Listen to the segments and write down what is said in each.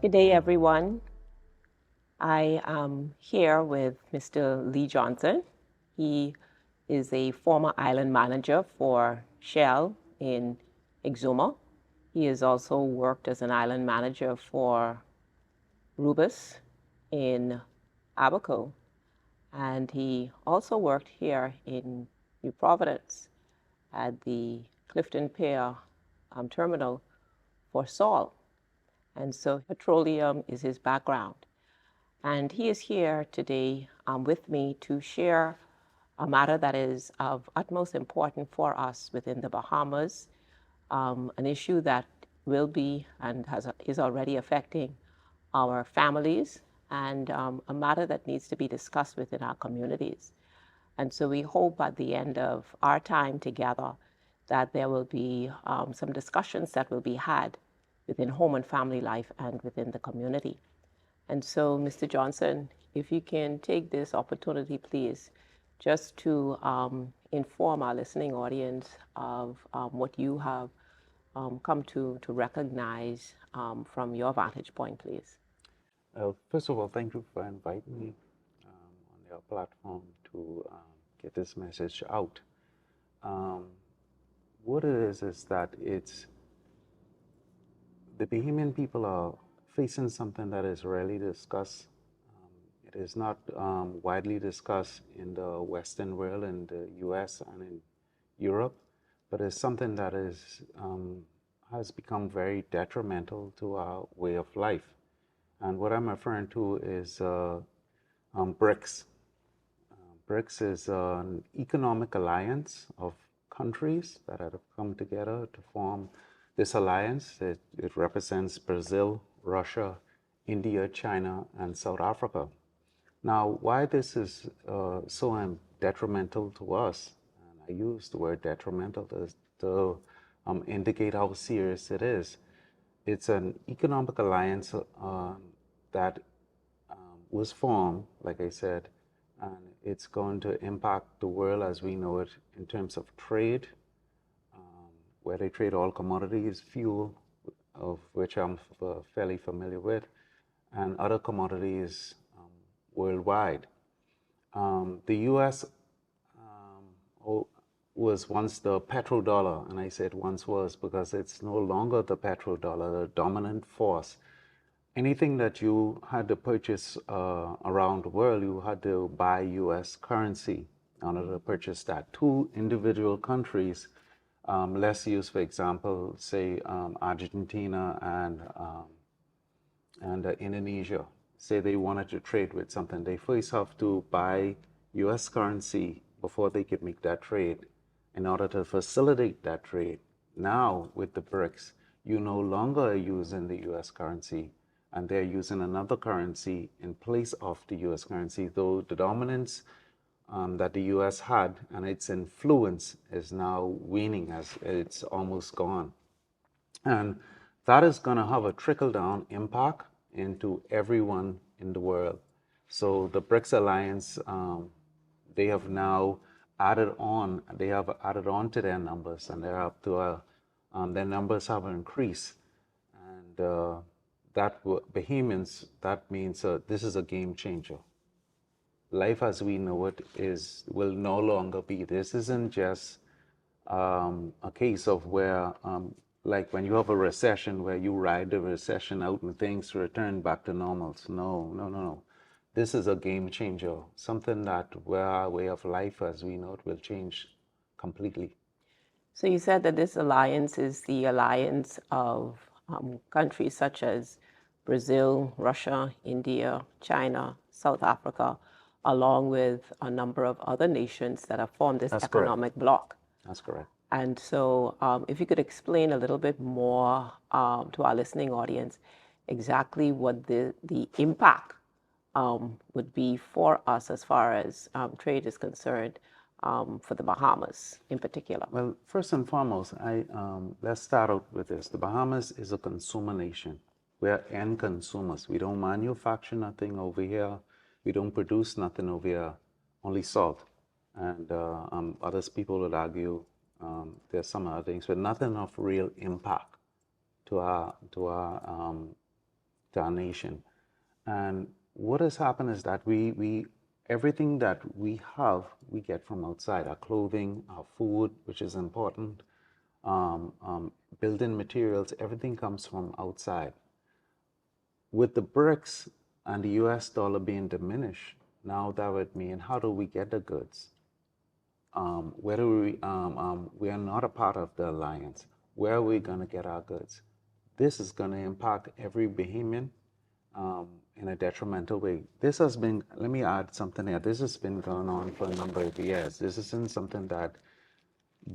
Good day, everyone. I am here with Mr. Lee Johnson. He is a former island manager for Shell in Exuma. He has also worked as an island manager for Rubis in Abaco. And he also worked here in New Providence at the Clifton Pier terminal for Sol. And so petroleum is his background. And he is here today with me to share a matter that is of utmost importance for us within the Bahamas, an issue that will be and is already affecting our families, and a matter that needs to be discussed within our communities. And so we hope at the end of our time together that there will be some discussions that will be had within home and family life and within the community. And so, Mr. Johnson, if you can take this opportunity, please, just to inform our listening audience of what you have come to recognize from your vantage point, please. First of all, thank you for inviting me on your platform to get this message out. What it is that the Bahamian people are facing something that is rarely discussed. It is not widely discussed in the Western world, in the US and in Europe, but it's something that has become very detrimental to our way of life. And what I'm referring to is BRICS. BRICS is an economic alliance of countries that have come together to form this alliance. It represents Brazil, Russia, India, China, and South Africa. Now, why this is so detrimental to us, and I use the word detrimental to indicate how serious it is. It's an economic alliance that was formed, like I said, and it's going to impact the world as we know it in terms of trade, where they trade all commodities, fuel, of which I'm fairly familiar with, and other commodities worldwide. The U.S. Was once the petrodollar, and I said once was because it's no longer the petrodollar, the dominant force. Anything that you had to purchase around the world, you had to buy U.S. currency in order to purchase that. Two individual countries, let's use, for example, say Argentina and Indonesia, say they wanted to trade with something. They first have to buy U.S. currency before they could make that trade in order to facilitate that trade. Now, with the BRICS, you no longer are using the U.S. currency, and they're using another currency in place of the U.S. currency, though the dominance that the U.S. had and its influence is now waning, as it's almost gone. And that is going to have a trickle-down impact into everyone in the world. So the BRICS Alliance, they have now added on to their numbers, and they're up to their numbers have increased. And that Bahamians, that means this is a game changer. Life as we know it will no longer be. This isn't just a case of where, like when you have a recession, where you ride the recession out and things return back to normal. No. This is a game changer, something that where our way of life as we know it will change completely. So you said that this alliance is the alliance of countries such as Brazil, Russia, India, China, South Africa, along with a number of other nations that have formed this economic bloc. That's correct. And so if you could explain a little bit more to our listening audience exactly what the impact would be for us as far as trade is concerned for the Bahamas in particular. Well, first and foremost, let's start out with this. The Bahamas is a consumer nation. We are end consumers. We don't manufacture nothing over here. We don't produce nothing over here, only salt. And others people would argue there's some other things, but nothing of real impact to our to our nation. And what has happened is that we everything that we have, we get from outside. Our clothing, our food, which is important, building materials, everything comes from outside. With the BRICS and the US dollar being diminished, now that would mean how do we get the goods? Where we are not a part of the alliance. Where are we going to get our goods? This is going to impact every Bahamian in a detrimental way. This has been, let me add something here. This has been going on for a number of years. This isn't something that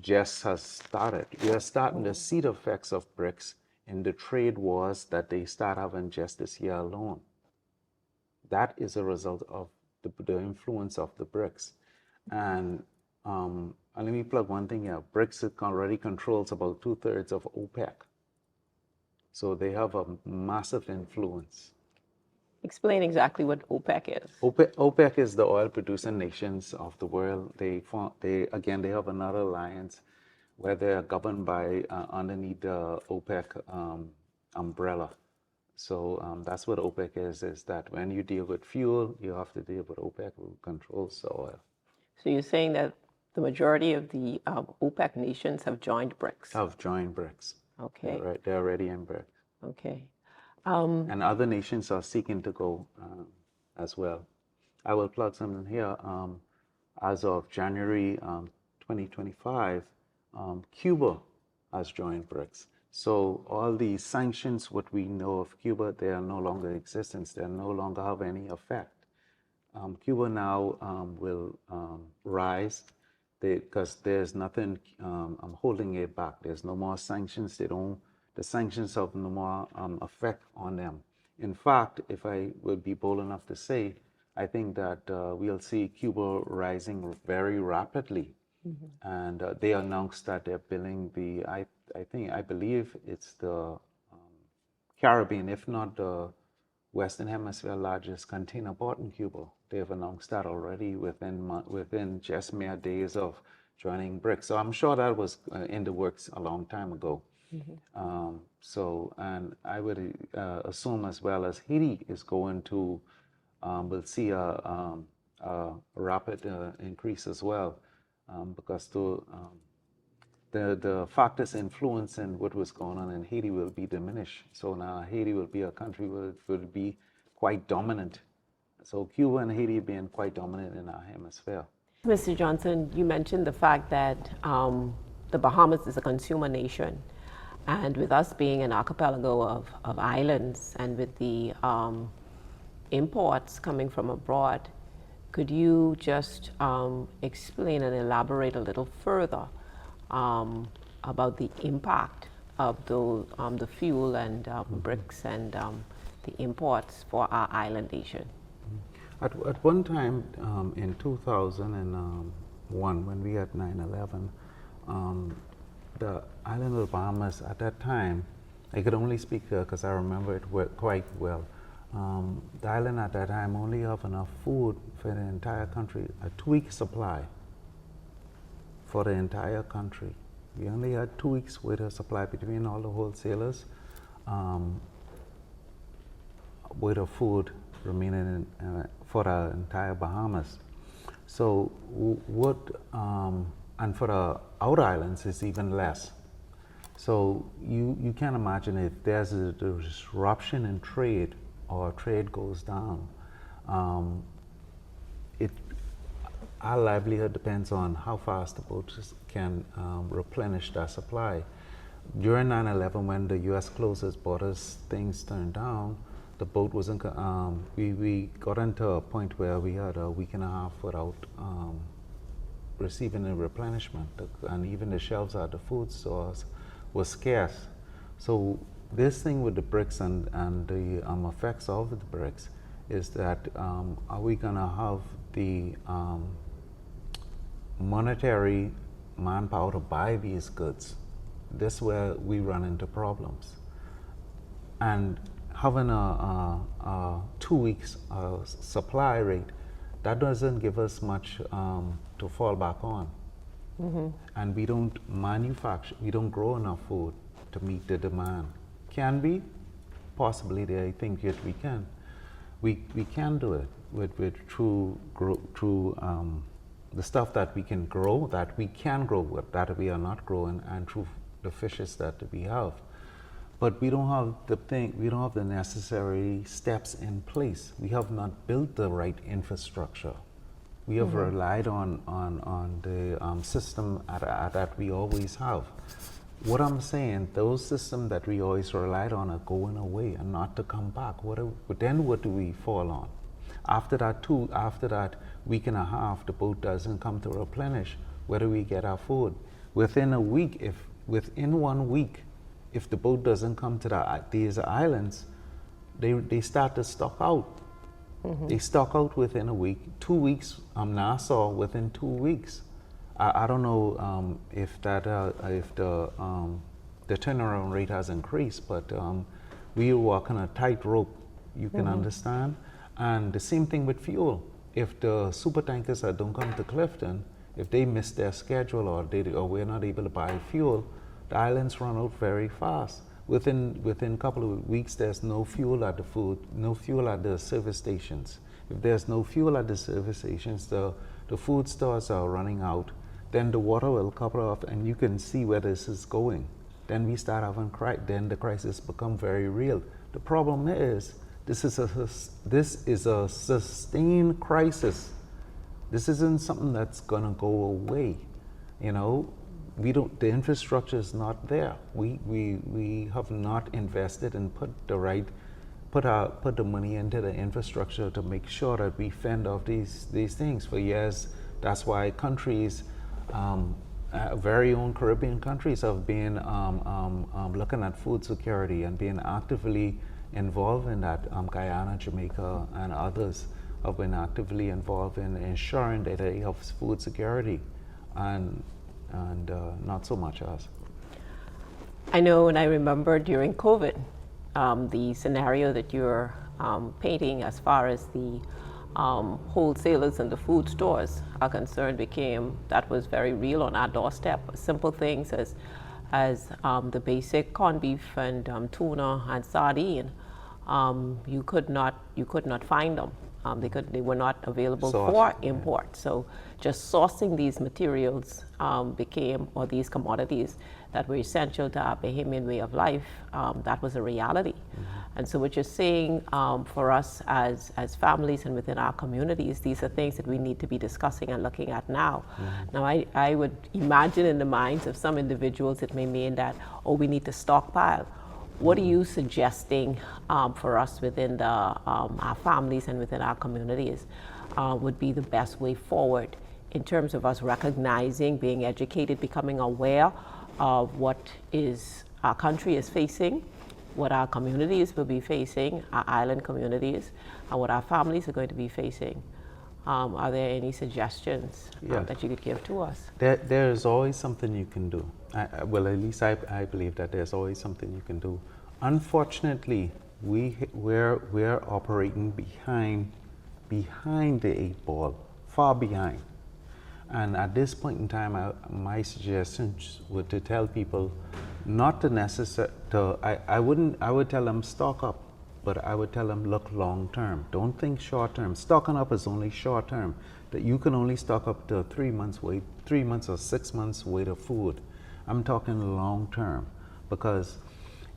just has started. We are starting to see the effects of BRICS in the trade wars that they start having just this year alone. That is a result of the influence of the BRICS. And let me plug one thing here. BRICS already controls about 2/3 of OPEC. So they have a massive influence. Explain exactly what OPEC is. OPEC is the oil producing nations of the world. They have another alliance where they are governed by underneath the OPEC umbrella. So that's what OPEC is that when you deal with fuel, you have to deal with OPEC, who controls the oil. So you're saying that the majority of the OPEC nations have joined BRICS? Have joined BRICS. Okay. They're already in BRICS. Okay. And other nations are seeking to go as well. I will plug something here. As of January 2025, Cuba has joined BRICS. So all these sanctions, what we know of Cuba, they are no longer in existence. They no longer have any effect. Cuba now will rise because there's nothing holding it back. There's no more sanctions. The sanctions have no more effect on them. In fact, if I would be bold enough to say, I think that we'll see Cuba rising very rapidly. Mm-hmm. And they announced that they're building I believe it's the Caribbean, if not the Western Hemisphere largest container port in Cuba. They have announced that already within just mere days of joining BRICS. So I'm sure that was in the works a long time ago. Mm-hmm. And I would assume as well as Haiti is going to, will see a rapid increase as well, because the factors influencing what was going on in Haiti will be diminished. So now Haiti will be a country where it will be quite dominant. So Cuba and Haiti being quite dominant in our hemisphere. Mr. Johnson, you mentioned the fact that the Bahamas is a consumer nation. And with us being an archipelago of islands and with the imports coming from abroad, could you just explain and elaborate a little further about the impact of the fuel and BRICS and the imports for our island nation? At one time in 2001, when we had 9/11, the island of the Bahamas at that time, I could only speak because I remember it quite well. The island at that time only have enough food for the entire country, a 2-week supply for the entire country. We only had 2 weeks worth of supply between all the wholesalers, worth of food remaining for the entire Bahamas. So and for the outer islands, it's even less. So you can imagine if there's a disruption in trade or trade goes down, our livelihood depends on how fast the boats can replenish that supply. During 9/11, when the U.S. closed its borders, things turned down. The boat wasn't. We got into a point where we had a week and a half without receiving a replenishment, and even the shelves at the food stores was scarce. So this thing with the BRICS and the effects of the BRICS is that are we going to have the monetary manpower to buy these goods? This is where we run into problems. And having a 2 weeks supply rate, that doesn't give us much to fall back on. Mm-hmm. And we don't manufacture, we don't grow enough food to meet the demand. Can be, possibility, I think yet we can. We can do it with through the stuff that we can grow, that we are not growing, and through the fishes that we have. But we don't have the necessary steps in place. We have not built the right infrastructure. We have relied on the system that we always have. What I'm saying, those systems that we always relied on are going away and not to come back. Then what do we fall on? After that week and a half, the boat doesn't come to replenish. Where do we get our food? Within 1 week, if the boat doesn't come to these islands, they start to stock out. They stock out within a week. 2 weeks, Nassau within 2 weeks. I don't know if the turnaround rate has increased, but we are walking a tightrope. You can understand. And the same thing with fuel. If the super tankers that don't come to Clifton, if they miss their schedule or we're not able to buy fuel, the islands run out very fast. Within a couple of weeks, there's no fuel at the service stations. If there's no fuel at the service stations, the food stores are running out. Then the water will cover off, and you can see where this is going. Then we start having then the crisis become very real. The problem is this is a sustained crisis. This isn't something that's gonna go away. You know, the infrastructure is not there. We have not invested and put the money into the infrastructure to make sure that we fend off these things for years. That's why countries, very own Caribbean countries, have been looking at food security and being actively involved in that. Guyana, Jamaica, and others have been actively involved in ensuring that they have food security, and not so much us. I know, and I remember during COVID, the scenario that you're painting as far as the wholesalers and the food stores are concerned that was very real on our doorstep. Simple things as the basic corned beef and tuna and sardine, you could not find them. They were not available for import. So just sourcing these materials or these commodities that were essential to our Bahamian way of life, that was a reality. And so what you're saying for us as families and within our communities, these are things that we need to be discussing and looking at now. Now, I would imagine in the minds of some individuals it may mean that, we need to stockpile. What are you suggesting for us within our families and within our communities would be the best way forward in terms of us recognizing, being educated, becoming aware of what our country is facing, what our communities will be facing, our island communities, and what our families are going to be facing? Are there any suggestions that you could give to us? There is always something you can do. Well, at least I believe that there's always something you can do. Unfortunately, we're operating behind the 8 ball, far behind. And at this point in time, my suggestions would to tell people not to I would tell them stock up, but I would tell them look long term. Don't think short term. Stocking up is only short term. That you can only stock up to 3 months or 6 months weight of food. I'm talking long term, because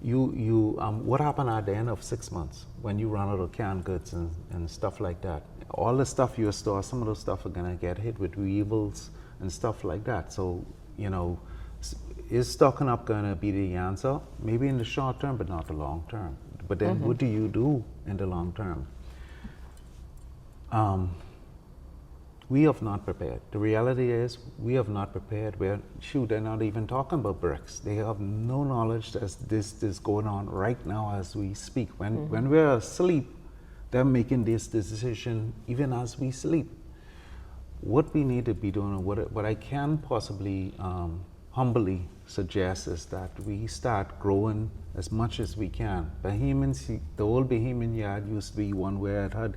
what happened at the end of 6 months when you run out of canned goods and stuff like that? All the stuff you store, some of those stuff are gonna get hit with weevils and stuff like that. So, is stocking up gonna be the answer? Maybe in the short term, but not the long term. But then what do you do in the long term? We have not prepared. The reality is we have not prepared. They're not even talking about BRICS. They have no knowledge that this is going on right now as we speak. When we're asleep, they're making this decision even as we sleep. What we need to be doing, what I can possibly humbly suggest, is that we start growing as much as we can. The old Bahamian yard used to be one where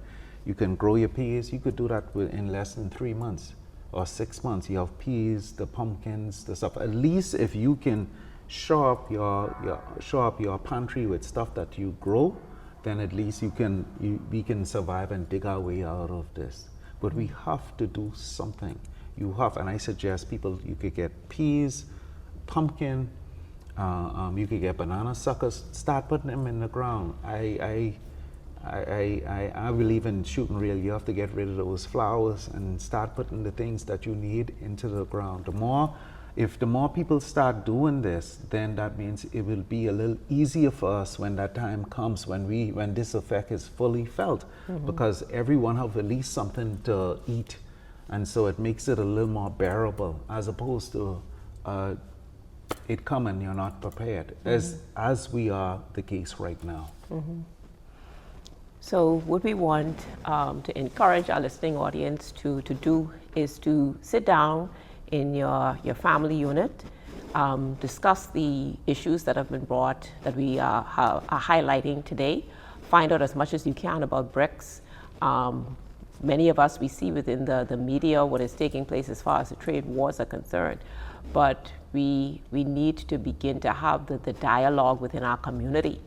you can grow your peas. You could do that in less than 3 months or 6 months. You have peas, the pumpkins, the stuff. At least if you can show up your pantry with stuff that you grow, then at least we can survive and dig our way out of this. But we have to do something. You have, and I suggest people, you could get peas, pumpkin, you could get banana suckers, start putting them in the ground. I believe in shooting real. You have to get rid of those flowers and start putting the things that you need into the ground. If the more people start doing this, then that means it will be a little easier for us when that time comes, when this effect is fully felt, because everyone have at least something to eat, and so it makes it a little more bearable, as opposed to it come and you're not prepared, as we are the case right now. So what we want to encourage our listening audience to do is to sit down in your family unit, discuss the issues that have been brought, that we are highlighting today, find out as much as you can about BRICS. Many of us, we see within the media what is taking place as far as the trade wars are concerned, but we need to begin to have the dialogue within our community,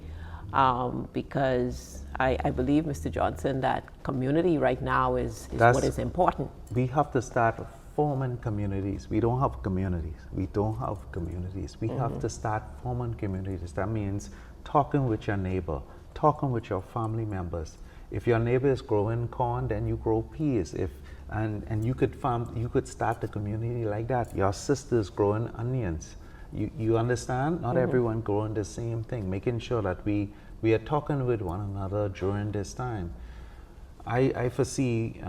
because I believe, Mr. Johnson, that community right now is what is important. We have to start forming communities. We don't have communities. We have to start forming communities. That means talking with your neighbor, talking with your family members. If your neighbor is growing corn, then you grow peas. And you could start the community like that. Your sister's growing onions. You understand? Not everyone growing the same thing. Making sure that we are talking with one another during this time. I foresee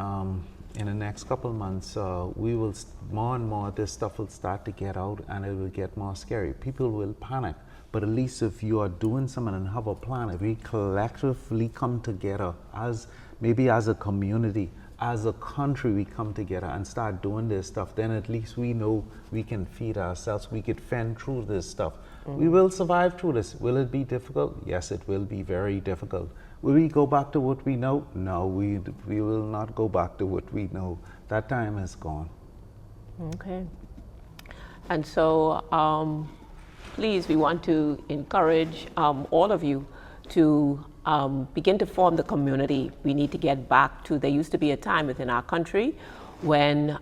in the next couple of months, we will more and more this stuff will start to get out, and it will get more scary. People will panic, but at least if you are doing something and have a plan, if we collectively come together maybe as a community, as a country, we come together and start doing this stuff, then at least we know we can feed ourselves. We could fend through this stuff. We will survive through this. Will it be difficult? Yes, it will be very difficult. Will we go back to what we know? No, we will not go back to what we know. That time is gone. Okay. And so, please, we want to encourage all of you to begin to form the community. We need to get back to, there used to be a time within our country when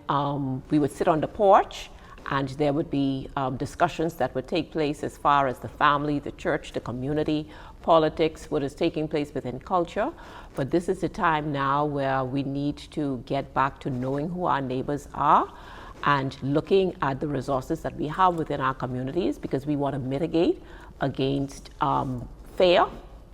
we would sit on the porch and there would be discussions that would take place as far as the family, the church, the community, politics, what is taking place within culture. But this is the time now where we need to get back to knowing who our neighbors are and looking at the resources that we have within our communities, because we want to mitigate against fear.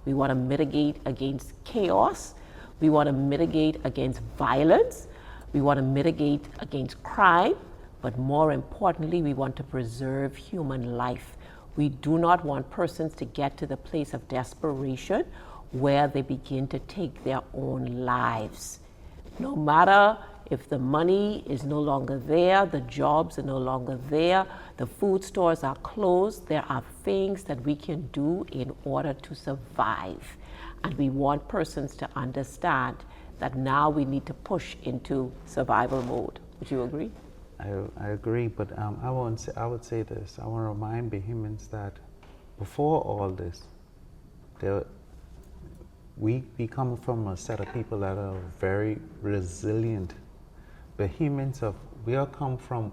We want to mitigate against chaos. We want to mitigate against violence. We want to mitigate against crime. But more importantly, we want to preserve human life. We do not want persons to get to the place of desperation where they begin to take their own lives. No matter if the money is no longer there, the jobs are no longer there, the food stores are closed, there are things that we can do in order to survive. And we want persons to understand that now we need to push into survival mode. Would you agree? I agree, but I would say this. I want to remind Bahamians that before all this, we come from a set of people that are very resilient. Bahamians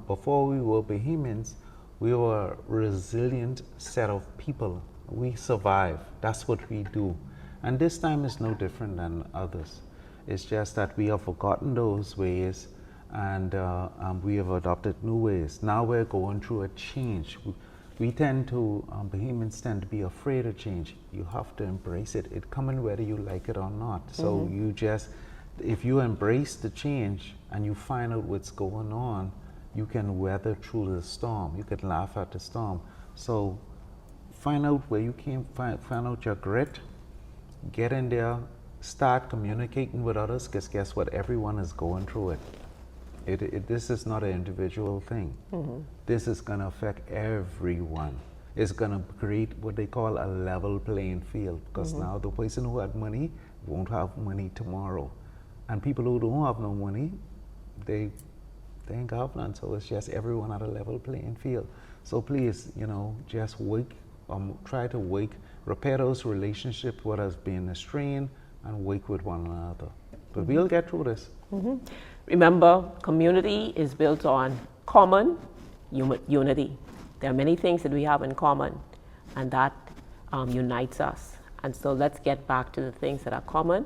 before we were Bahamians, we were a resilient set of people. We survive. That's what we do. And this time is no different than others. It's just that we have forgotten those ways, and we have adopted new ways. Now we're going through a change. Bahamians tend to be afraid of change. You have to embrace it. It comes whether you like it or not. So if you embrace the change and you find out what's going on, you can weather through the storm. You can laugh at the storm. So find out where you came, find out your grit, get in there, start communicating with others, because guess what? Everyone is going through it. This is not an individual thing. This is going to affect everyone. It's going to create what they call a level playing field, because now the person who had money won't have money tomorrow. And people who don't have no money, they they're in governance, so it's just everyone at a level playing field. So please, just try to repair those relationships, what has been strained, and work with one another. But we'll get through this. Remember, community is built on common unity. There are many things that we have in common, and that unites us. And so let's get back to the things that are common.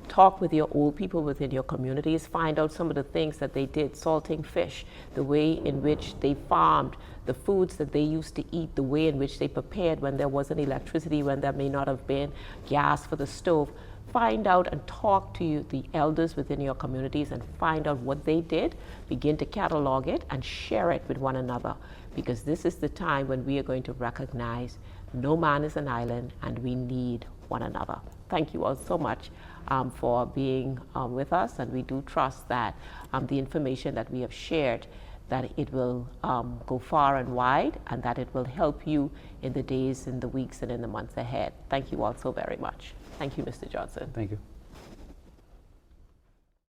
Talk with your old people within your communities. Find out some of the things that they did, salting fish, the way in which they farmed, the foods that they used to eat, the way in which they prepared when there wasn't electricity, when there may not have been gas for the stove. Find out and talk to the elders within your communities and find out what they did. Begin to catalog it and share it with one another, because this is the time when we are going to recognize no man is an island and we need one another. Thank you all so much for being with us, and we do trust that the information that we have shared, that it will go far and wide, and that it will help you in the days, in the weeks, and in the months ahead. Thank you all so very much. Thank you, Mr. Johnson. Thank you.